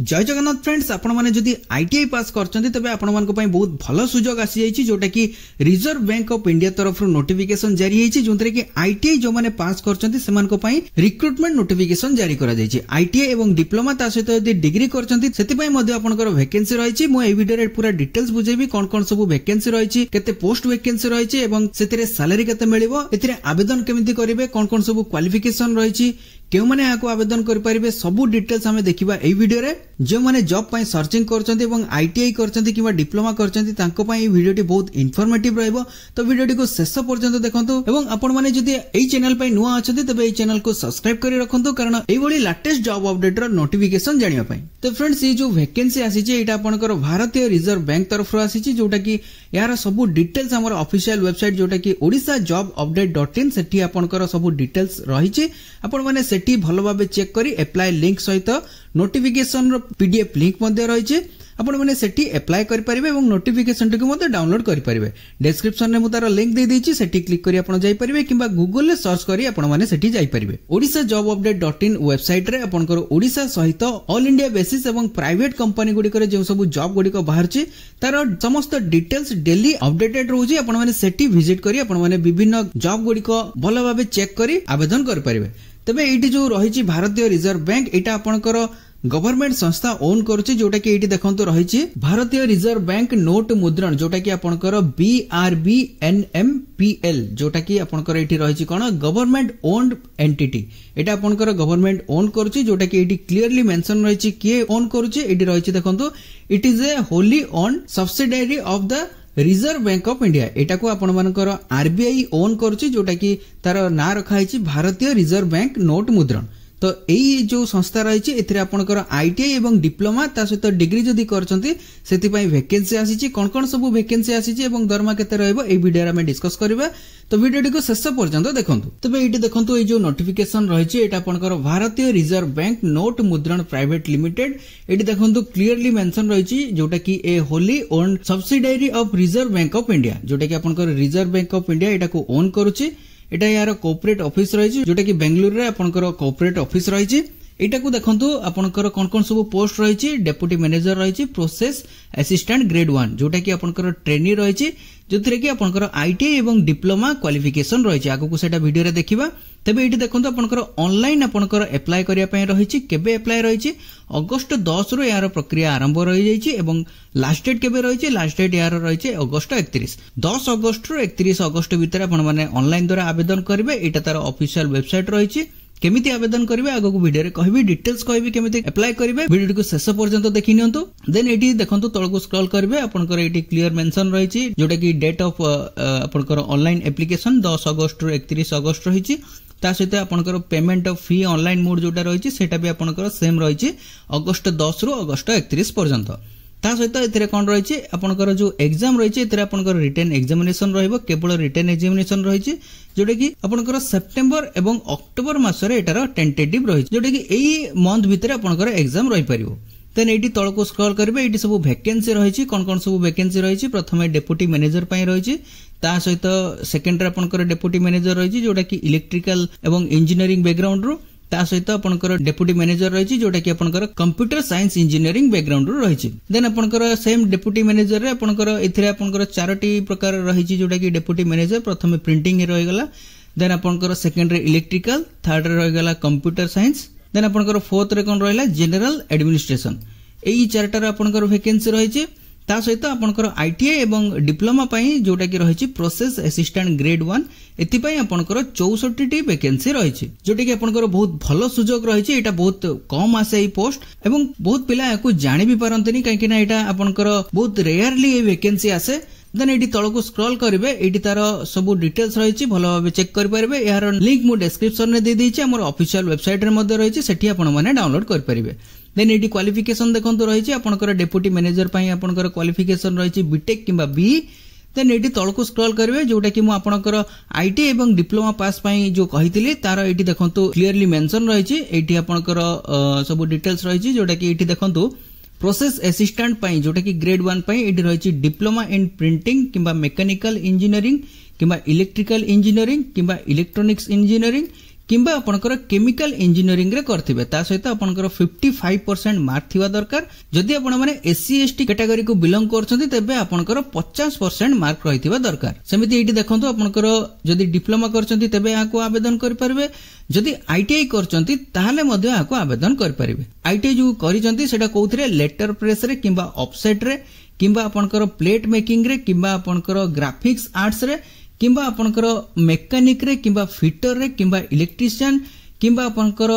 जय जगन्नाथ फ्रेंड्स, आपण माने जदि आईटीआई पास करछन्ती तबे आपण मानको पई बहुत भलो सुजोग आसी जाईची जोटा कि रिजर्व बैंक ऑफ इंडिया तरफ नोटिफिकेशन जारी हेची जोंतरे कि आईटीआई जो माने पास करछन्ती सेमानको पई रिक्रुटमेंट नोटिफिकेशन जारी करा जाईची। आईटीआई एवं डिप्लोमा ता सहित यदि डिग्री करछन्ती सेति पई मध्ये आपनकर वैकेंसी रहिची। मो ए वीडियो रे पूरा डिटेल्स बुझेबी कोन कोन सब वैकेंसी रहिची, केते पोस्ट वैकेंसी रहिची एवं सेतिरे सैलरी केते मिलिबो, एतिरे आवेदन केमिति करिवे, कोन कोन सब क्वालिफिकेशन रहिची, केउ माने याको आवेदन करि परिबे, सब डिटेल्स हमें देखिबा ए वीडियो रे। जो माने जॉब पई सर्चिंग करछन्ती एवं आईटीआई करछन्ती किबा डिप्लोमा करछन्ती तांको पई वीडियोटी बहुत इन्फॉर्मेटिव रहइबो, तो वीडियोटी को शेष पर्यंत देखंतु। एवं आपण माने जदि एई चैनल पई नुवा अछन्ती तबे एई चैनल को सब्सक्राइब करि रखंतु, कारण एई भली लेटेस्ट जॉब अपडेट रो नोटिफिकेशन जानिया पई। तो फ्रेंड्स, ये जो वैकेंसी आसीची एटा आपनकर भारतीय रिजर्व बैंक तरफ रो आसीची, जोटा कि यार सब डिटेल्स हमर ऑफिशियल वेबसाइट जोटा कि odisha.jobupdate.in सेठी आपनकर सब डिटेल्स रहिची। आपण माने सेठी भलो भाबे चेक करी अप्लाई लिंक सहित नोटिफिकेशन रो पीडीएफ लिंक मध्ये रहिची, आपण माने सेठी अप्लाई करि परिबे एवं नोटिफिकेशन टिक मध्ये डाउनलोड करि परिबे। डिस्क्रिप्शन रे मु तार लिंक दे देछि, सेठी क्लिक करी आपण जाई परिबे किबा गूगल ले सर्च करी आपण माने सेठी जाई परिबे। odisha.jobupdate.in वेबसाइट रे आपनकर ओडिसा सहित ऑल इंडिया बेसिस एवं प्राइवेट कंपनी गुडी करे जे सब जॉब गुडी को बाहरची तार समस्त डिटेल्स डेली अपडेटेड रहउची। आपण माने सेठी विजिट करी आपण माने विभिन्न जॉब गुडी को भलो भाबे चेक करी आवेदन करि परिबे। तबे एटी जो रहिची भारतीय रिजर्व बैंक, एटा आपनकर गवर्नमेंट संस्था ओन करूची, जोटा कि एटी देखंतु रहिची भारतीय रिजर्व बैंक नोट मुद्रण, जोटा कि आपनकर BRBNMPL, जोटा कि आपनकर एटी रहिची कोन गवर्नमेंट ओन्ड एंटिटी। एटा आपनकर गवर्नमेंट ओन करूची, जोटा कि एटी क्लियरली मेंशन रहिची के ओन करूची। एटी रहिची देखंतु it is a wholly owned subsidiary of the reserve bank of India. एटा को आपण मानकर आरबीआई ओन करूची, जोटा कि तार ना रखा है भारतीय रिजर्व बैंक नोट मुद्रण। तो यही जो संस्था रही एथिरे आपनकर आईटीआई एवं डिप्लोमा ता सहित डिग्री जदि करछन्ती सेति पई वैकेंसी आसीची। कोन कोन सब वैकेंसी आसीची एवं दरमा केते रहइबो ए वीडियो रे हम डिस्कस करबा, तो वीडियो को शेष पर्यंत देखंतु। तबे एटी देखंतु ए जो नोटिफिकेशन रहिची एटा आपनकर Bharatiya reserve bank note Mudran private limited. एटी देखंतु क्लियरली मेंशन रहिची, जोटा कि a wholly owned subsidiary of reserve bank of India, जोटा कि आपनकर रिजर्व बैंक ऑफ इंडिया एटा को ओन करूची। एटा यार कोऑपरेट ऑफिस रही, जोटा कि बेंगलुरु रे आपनकर कोऑपरेट ऑफिस रही। एटा को देखंतु आपनकर कोन कोन सब पोस्ट रही, डेप्यूटी मैनेजर रही, प्रोसेस असिस्टेंट ग्रेड 1, जोटा कि आपनकर ट्रेनी रही, जोथिरे कि आपनकर आईटीआई एवं डिप्लोमा क्वालिफिकेशन रही। आगु को सेटा वीडियो रे देखिबा। तबे एटी देखंतु आपनकर ऑनलाइन आपनकर अप्लाई करिया पय रही। केबे अप्लाई रही? अगस्त 10 रो यार प्रक्रिया आरंभ रही जाईची एवं लास्ट डेट केबे रही? लास्ट डेट यार रही अगस्त 31। 10 अगस्त रो 31 अगस्त भीतर आपण माने ऑनलाइन द्वारा आवेदन करिवे। एटा तार ऑफिशियल वेबसाइट रही। केमिति आवेदन करिवे आगो वीडियो रे कहबी, डिटेल्स कहबी केमिति अप्लाई करिवे। वीडियो को शेष पर्यंत देखि नियंतु। देन एटी देखंतु तळको स्क्रॉल करिवे, आपनकर एटी क्लियर मेंशन रहिछि, जोटा कि डेट ऑफ आपनकर ऑनलाइन एप्लीकेशन 10 अगस्त रो 31 अगस्त रहिछि। ता सहित आपनकर payment of fee online mode जोटा रहिछि सेटा भी आपनकर सेम रहिछि अगस्त 10 रो अगस्त 31 पर्यंत। ता सहित एथिरे कोन रहिछि आपनकर जो एग्जाम रहिछि एथिरे आपनकर रिटन एग्जामिनेशन रहइबो, केवल रिटन एग्जामिनेशन रहिछि, जोटा कि आपनकर सेप्टेम्बर एवं अक्टोबर मासरे एटार टेंटेटिव रहिछि, जोटा कि एई मंथ भितर आपनकर एग्जाम रहि परिबो। देन एटी तळको स्क्रॉल करिवे, एटी सब वैकेंसी रहिछि। कोन कोन सब वैकेंसी रहिछि? प्रथमे डेप्यूटी मैनेजर पई रहिछि, ता सहित सेकेंड रे आपनकर डेप्यूटी मैनेजर रहिछि, जोटा कि इलेक्ट्रिकल एवं इंजीनियरिंग बैकग्राउंड रो। ता सहित आपनकर डेप्यूटी मैनेजर रहिछि, जोटा कि आपनकर कंप्यूटर साइंस इंजीनियरिंग बैकग्राउंड रो रहिछि। देन आपनकर सेम डेप्यूटी मैनेजर रे आपनकर एथिरे आपनकर चारोटी प्रकार रहिछि, जोटा कि डेप्यूटी मैनेजर प्रथमे प्रिंटिंग रहि गला, देन आपनकर सेकेंड रे इलेक्ट्रिकल, थर्ड रे रहि गला कंप्यूटर साइंस, देन आपनकर फोर्थ रे कोन रहिला जनरल एडमिनिस्ट्रेशन। एई चारटा रे आपनकर वैकेंसी रहिछि। ता सहित आपनकर आईटीआई एवं डिप्लोमा पई जोटा कि रहिछि प्रोसेस असिस्टेंट ग्रेड 1, एति पई आपनकर 64 टी वैकेंसी रहिछि, जोटा कि आपनकर बहुत भलो सुजोग रहिछि। एटा बहुत कम आसे ई पोस्ट एवं बहुत पिला याकू जानि भी पारंतनी, काहे कि ना एटा आपनकर बहुत रेयरली ए वैकेंसी आसे। देन एटी तळको स्क्रॉल करिवे, एटी तार सब डिटेल्स रहिछि, भलो भाबे चेक करि परिबे। यार लिंक मु डिस्क्रिप्शन रे दे देछि, हमर ऑफिशियल वेबसाइट रे मध्ये रहिछि, सेठी आपण माने डाउनलोड करि परिबे। देन एटी क्वालिफिकेशन देखंतु रहिछि, आपनकर डेप्यूटी मैनेजर पई आपनकर क्वालिफिकेशन रहिछि बीटेक किबा बीई। देन एटी तळको स्क्रॉल करिवे, जोटा कि मु आपनकर आईटी एवं डिप्लोमा पास पई जो कहितली तार एटी देखंतु क्लियरली मेंशन रहिछि। एटी आपनकर सब डिटेल्स रहिछि, जोटा कि एटी देखंतु प्रोसेस असिस्टेंट पई जोटा कि ग्रेड 1 पई एटी रहिछि डिप्लोमा इन प्रिंटिंग किबा मैकेनिकल इंजीनियरिंग किबा इलेक्ट्रिकल इंजीनियरिंग किबा इलेक्ट्रॉनिक्स इंजीनियरिंग किंबा आपनकर केमिकल इंजीनियरिंग रे करथिबे ता सहित आपनकर 55% मार्क थिबा दरकार। जदि आपण माने एससी एसटी कैटेगरी को बिलोंग करछन्ती तेबे आपनकर 50% मार्क रहिथिबा दरकार। सेमिति एठी देखंतु आपनकर जदि डिप्लोमा करछन्ती तेबे याको आवेदन करि परबे। जदि आईटीआई करछन्ती ताहाले मध्ये याको आवेदन करि परबे। आईटीआई जो करिछन्ती सेटा कोउथरे लेटर प्रेस रे किंबा ऑफसेट रे किंबा आपनकर प्लेट मेकिंग रे किंबा आपनकर ग्राफिक्स आर्ट्स रे किंबा आपनकर मेकानिक रे किंबा फिटर रे किंबा इलेक्ट्रिशियन किंबा आपनकर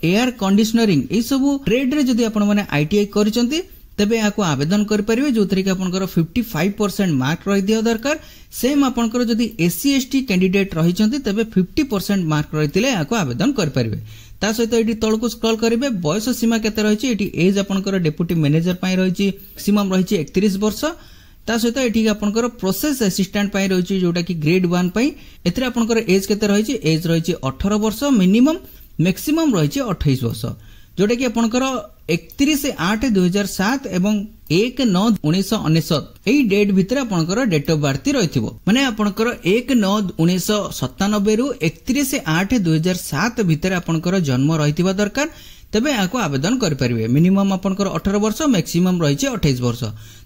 एयर कंडीशनरिंग ए सब ट्रेड रे जदि आपण माने आईटीआई करिसंती तेबे याको आवेदन करि परिबे जोतरी कि आपनकर 55% मार्क रहि दिया दरकार। सेम आपनकर जदि एससी एसटी कैंडिडेट रहिसंती तेबे 50% मार्क रहितिले याको आवेदन करि परिबे। ता सहित एटी तळको स्क्रॉल करिवे बयस सीमा केते रहिछि एटी एज आपनकर डेप्यूटी मैनेजर पई रहिछि मैक्सिमम रहिछि 31 वर्ष। ता सहित एठी आपनकर प्रोसेस असिस्टेंट पई रहिछि जोटा कि ग्रेड 1 पई एथरे आपनकर एज केते रहिछि एज रहिछि 18 वर्ष मिनिमम मैक्सिमम रहिछि 28 वर्ष जोटा कि आपनकर 31/8/2007 एवं 1/9/1999 एई डेट भितर आपनकर डेट ऑफ बर्थ रहिथिबो माने आपनकर 1/9/1997 रु 31/8/2007 भितर आपनकर जन्म रहिथिबा दरकार। तेबे याको आवेदन करि परिबे। मिनिमम आपनकर 18 वर्ष मैक्सिमम रहिछि 28 वर्ष।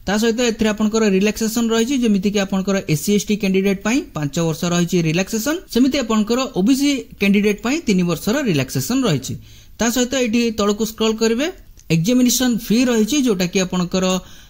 ता सहित एथरे आपनकर रिलैक्सेशन रहिछि जेमिति कि आपनकर एससी एसटी कैंडिडेट पई 5 वर्ष रहिछि रिलैक्सेशन। सेमिति आपनकर ओबीसी कैंडिडेट पई 3 वर्षर रिलैक्सेशन रहिछि। ता सहित एठी तळको स्क्रॉल करिवे एग्जामिनेशन फी रहिछि जोटा कि आपनकर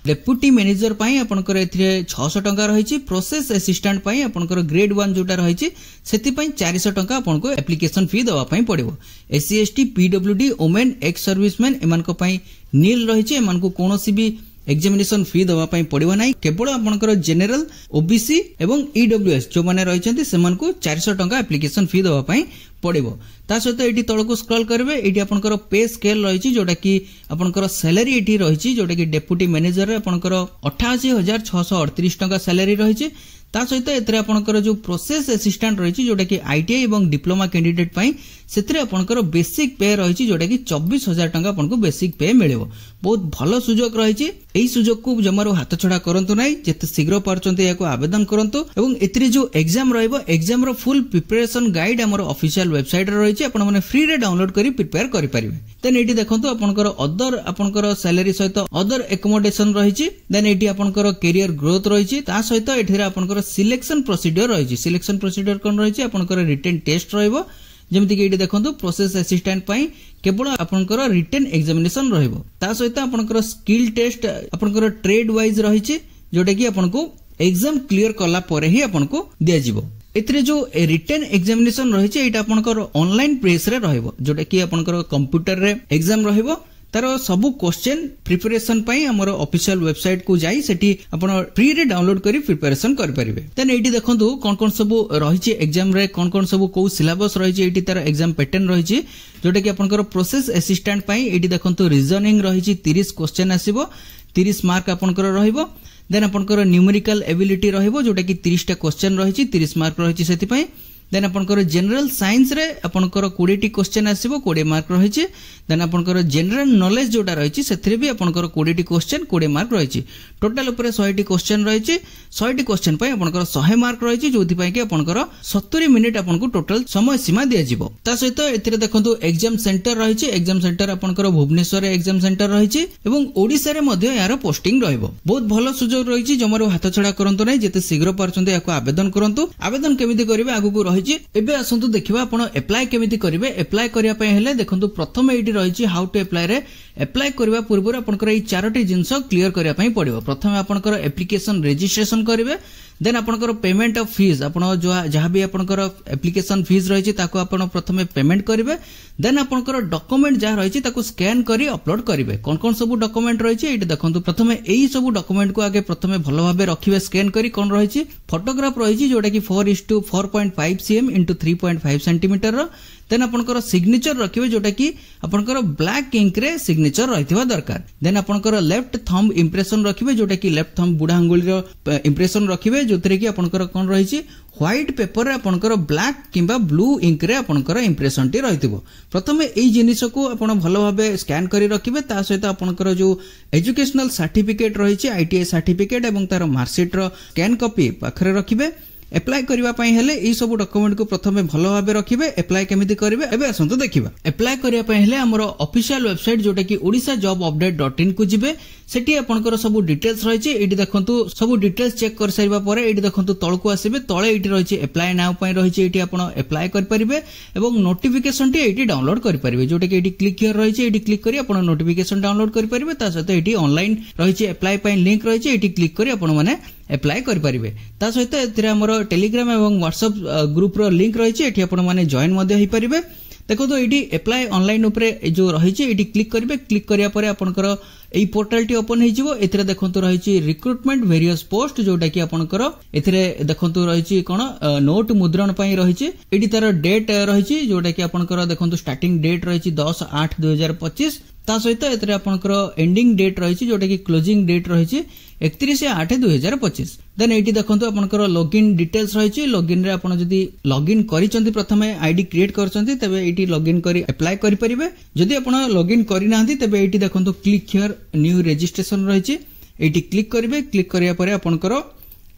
डेप्यूटी मैनेजर पई आपनकर एथरे 600 टंका रहिछि। प्रोसेस असिस्टेंट पई आपनकर ग्रेड 1 जोटा रहिछि सेति पई 400 टंका आपनको एप्लीकेशन फी दवा पई पड़िबो। SC ST PWD women ex serviceman एमानको पई नील रहिछि एमानको कोनोसी भी एग्जामिनेशन फी दवा पई पड़िबो नाही। केवल आपनकर जनरल ओबीसी एवं ईडब्ल्यूएस जो माने रहिछन्ती सेमानको 400 टंका एप्लीकेशन फी दवा पई पड़िबो। ता सहित एठी तळको स्क्रॉल करबे एठी आपनकर पे स्केल रहिछि जोटा कि आपनकर सैलरी एठी रहिछि जोटा कि डेप्यूटी मैनेजर रे आपनकर 88,638 टंका सैलरी रहिछि। ता सहित एतरे आपनकर जो प्रोसेस असिस्टेंट रहिछि जोटा कि आईटीआई एवं डिप्लोमा कैंडिडेट पई सेतरे आपनकर बेसिक पे रहिछि जोटा कि 24,000 टंका आपनको बेसिक पे मिलिबो। बहुत भलो सुजोग रहिछि। एई सुजोग को जमारो हाथ छडा करंतु नै जेते शीघ्र पारचंती याको आवेदन करंतु एवं एतरे जो एग्जाम रहइबो एग्जाम रो फुल प्रिपरेशन गाइड हमर ऑफिशियल वेबसाइट रे रहिछि आपण माने फ्री रे डाउनलोड करी प्रिपेयर करि परिबे। देन एठी देखंतु आपनकर अदर आपनकर सैलरी सहित अदर एकोमोडेशन रहिछि। देन एठी आपनकर करियर ग्रोथ रहिछि। ता सहित एठी रे आपनकर सिलेक्शन प्रोसीजर रहिछि। सिलेक्शन प्रोसीजर कोन रहिछि आपनकर रिटन टेस्ट रहइबो जेमति कि एठी देखंतु प्रोसेस असिस्टेंट पई केवल आपनकर रिटन एग्जामिनेशन रहइबो। ता सहित आपनकर स्किल टेस्ट आपनकर ट्रेड वाइज रहिछि जोटा कि आपनको एग्जाम क्लियर करला परे ही आपनको दिया जिवो। एतरे जो रिटन एग्जामिनेशन रहिछि एटा आपनकर ऑनलाइन प्रेस रे रहइबो जोटा कि आपनकर कंप्यूटर रे एग्जाम रहइबो। तार सबु क्वेश्चन प्रिपरेशन पई हमर ऑफिशियल वेबसाइट को जाई सेठी आपण फ्री रे डाउनलोड करी प्रिपरेशन कर परिबे। देन एठी देखंतु कोन सबु रहिछि एग्जाम रे कोन सबु को सिलेबस रहिछि एठी तार एग्जाम पैटर्न रहिछि जोटा कि आपनकर प्रोसेस असिस्टेंट पई एठी देखंतु रीजनिंग रहिछि 30 क्वेश्चन आसीबो 30 मार्क आपनकर रहइबो। देन आपनकर न्यूमेरिकल एबिलिटी रहइबो जोटा कि 30 टा क्वेश्चन रहिछि 30 मार्क रहिछि सेति पई। देन आपनकर जनरल साइंस रे आपनकर 20 टी क्वेश्चन आसीबो 20 मार्क रहिछि। देन आपनकर जनरल नॉलेज जोटा रहिछि सेथरे भी आपनकर 20 टी क्वेश्चन 20 मार्क रहिछि। टोटल ऊपर 100 टी क्वेश्चन रहिछि। 100 टी क्वेश्चन पय आपनकर 100 मार्क रहिछि जोथि पय कि आपनकर 70 मिनिट आपनको टोटल समय सीमा दिया जिवो। ता सहित एथिरे देखंतु एग्जाम सेंटर रहिछि। एग्जाम सेंटर आपनकर भुवनेश्वर एग्जाम सेंटर रहिछि एवं ओडिसा रे मध्ये यार पोस्टिंग रहइबो। बहुत भलो सुजोग रहिछि जमारो हाथ छडा करंतु नै जेते शीघ्र पारचंते याको आवेदन करंतु। आवेदन केमिति करिवे आगु रहिछि एबे आसंतु देखिबा आपण अप्लाई केमिति करिवे। अप्लाई करिया पय हेले देखंतु प्रथम एठी रहिछि हाउ टू अप्लाई रे अप्लाई करबा पूर्व आपनकर ए चारोटी जिंस क्लियर करिया पय पड़िबो। प्रथम आपनकर एप्लीकेशन रजिस्ट्रेशन करिवे। देन आपनकर पेमेंट ऑफ फीस आपण जो जहां भी आपनकर एप्लीकेशन फीस रहिछि ताको आपण प्रथमे पेमेंट करिवे। देन आपनकर डॉक्यूमेंट जहां रहिछि ताको स्कैन करी अपलोड करिवे। कोन सब डॉक्यूमेंट रहिछि एठी देखंतु प्रथमे एई सब डॉक्यूमेंट को आगे प्रथमे भलो भाबे रखिवे स्कैन करी। कोन रहिछि फोटोग्राफ रहिछि जोटा कि 4:4.5 cm * 3.5 cm रो। देन आपनकर सिग्नेचर रखिवे जोटा कि आपनकर ब्लैक इंक रे सिग्नेचर रहितबा दरकार। देन आपनकर लेफ्ट थंब इंप्रेशन रखिवे जोटा कि लेफ्ट थंब बुढा अंगुली रो इंप्रेशन रखिवे जोतरे कि आपनकर कोन रहिछि व्हाइट पेपर रे आपनकर ब्लैक किंबा ब्लू इंक रे आपनकर इंप्रेशन टी रहितबो। प्रथमे एई जिनिस को आपण भलो भाबे स्कैन करी रखिवे। ता सहित आपनकर जो एजुकेशनल सर्टिफिकेट रहिछि आईटीआई सर्टिफिकेट एवं तार मार्कशीट रो स्कैन कॉपी पाखरे रखिवे। एप्लाई करबा पई हेले ई सब डॉक्यूमेंट को प्रथमे भलो भाबे रखिबे एप्लाई केमिति करिवे एबे असंतो देखिबा एप्लाई करिया पई हेले हमरो ऑफिशियल वेबसाइट जोटा कि odisajobupdate.in को जिबे सेठी आपनकर सब डिटेल्स रहिछि एठी देखंतु सब डिटेल्स चेक कर सारिबा परे एठी देखंतु तळकु आसीबे तळे एठी रहिछि एप्लाई नाउ पई रहिछि एठी आपण एप्लाई कर परिबे एवं नोटिफिकेशन टी एठी डाउनलोड कर परिबे जोटा कि एठी क्लिक हियर रहिछि एठी क्लिक करी आपण नोटिफिकेशन डाउनलोड कर परिबे ता सहित एठी ऑनलाइन रहिछि एप्लाई पई लिंक रहिछि एठी क्लिक करी आपण माने एप्लाई कर परिबे ता सहित एथिरे हमर टेलीग्राम एवं व्हाट्सएप ग्रुप रो लिंक रहिछि एठी आपण माने जॉइन मध्ये होई परिबे देखो तो एटी एप्लाई ऑनलाइन ऊपर जो रही एटी क्लिक करेंगे क्लिक करिया परे आपनकर एई पोर्टल टी ओपन हेजिवो एथिरे देखंतु रही रिक्रुटमेंट वेरियस पोस्ट जोटा कि आपनकर एथिरे देखंतु रही कोन नोट मुद्रण पई रही एटी तार डेट रही जोटा कि आपनकर देखंतु स्टार्टिंग डेट रही 10/8/2025 ता सहित एथिरे आपनकर एंडिंग डेट रही जोटा कि क्लोजिंग डेट रही 31/8/2025 देन एटी देखंतु आपनकर लॉगिन डिटेल्स रही लॉगिन रे आपण जदी लॉगिन करिसंती प्रथमे आईडी क्रिएट करसंती तबे एटी लॉगिन करी अप्लाई करि परिबे जदी आपण लॉगिन करि नाहंती तबे एटी देखंतु क्लिक हियर न्यू रजिस्ट्रेशन रही एटी क्लिक करिवे क्लिक करिया परे आपनकर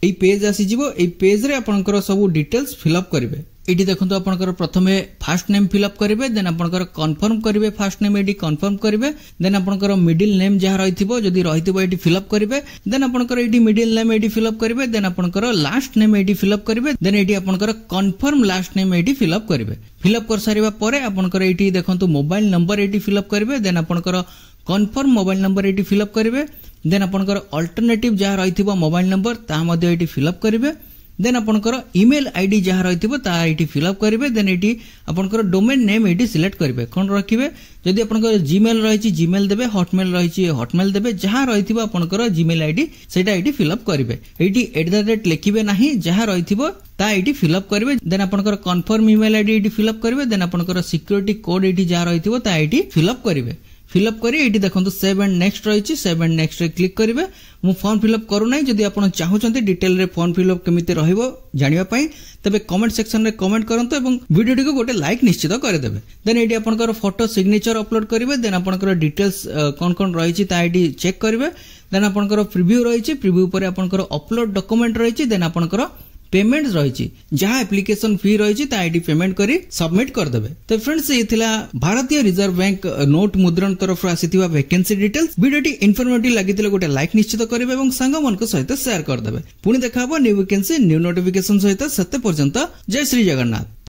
एई पेज आसी जिवो एई पेज रे आपनकर सब डिटेल्स फिल अप करिवे एटी देखंतु आपनकर प्रथमे फर्स्ट नेम फिल अप करिवे देन आपनकर कंफर्म करिवे फर्स्ट नेम एटी कंफर्म करिवे देन आपनकर मिडिल नेम जहा रहिथिबो जदी रहिथिबो एटी फिल अप करिवे देन आपनकर एटी मिडिल नेम एटी फिल अप करिवे देन आपनकर लास्ट नेम एटी फिल अप करिवे देन एटी आपनकर कंफर्म लास्ट नेम एटी फिल अप करिवे फिल अप कर सारिबा परे आपनकर एटी देखंतु मोबाइल नंबर एटी फिल अप करिवे देन आपनकर कंफर्म मोबाइल नंबर एटी फिल अप करिवे देन आपनकर अल्टरनेटिव जहा रहिथिबो मोबाइल नंबर ता मध्ये एटी फिल अप करिवे देन आपनकर ईमेल आईडी जहा रहिथिबो ता एटी फिल अप करिवे देन एटी आपनकर डोमेन नेम एटी सिलेक्ट करिवे कोन रखिबे जदी आपनकर जीमेल रहिछि जीमेल देबे हॉटमेल रहिछि हॉटमेल देबे जहा रहिथिबो आपनकर जीमेल आईडी सेटा एटी फिल अप करिवे एटी @ लिखिबे नाही जहा रहिथिबो ता एटी फिल अप करिवे देन आपनकर कंफर्म ईमेल आईडी एटी फिल अप करिवे देन आपनकर सिक्योरिटी कोड एटी जहा रहिथिबो ता एटी फिल अप करिवे फिल अप करी एटी देखंतु सेव एंड नेक्स्ट रहिछि सेव एंड नेक्स्ट रे क्लिक करिवे मु फॉर्म फिल अप करू नै जदी आपण चाहउचंती डिटेल रे फॉर्म फिल अप केमिते रहइबो जानिबा पई तबे कमेंट सेक्शन रे कमेंट करंतो एवं वीडियो टी को गोटे लाइक निश्चित करे देबे देन एटी आपनकर फोटो सिग्नेचर अपलोड करिवे देन आपनकर डिटेल्स कोन कोन रहिछि ता एटी चेक करिवे देन आपनकर प्रीव्यू रहिछि प्रीव्यू परे आपनकर अपलोड डॉक्यूमेंट रहिछि देन आपनकर पेमेंट रही जहां एप्लिकेशन फी रही आईडी पेमेंट करी सबमिट कर देबे तो फ्रेंड्स ये थिला भारतीय रिजर्व बैंक नोट मुद्रण तरफ आसीथिबा वैकेंसी डिटेल्स वीडियोटी इन्फॉर्मेटिव लागितिले गोटे लाइक निश्चित करिवे एवं संग मन को सहित शेयर कर देबे पुनी देखाबो न्यू वैकेंसी न्यू नोटिफिकेशन सहित सत्य पर्यंत जय श्री जगन्नाथ।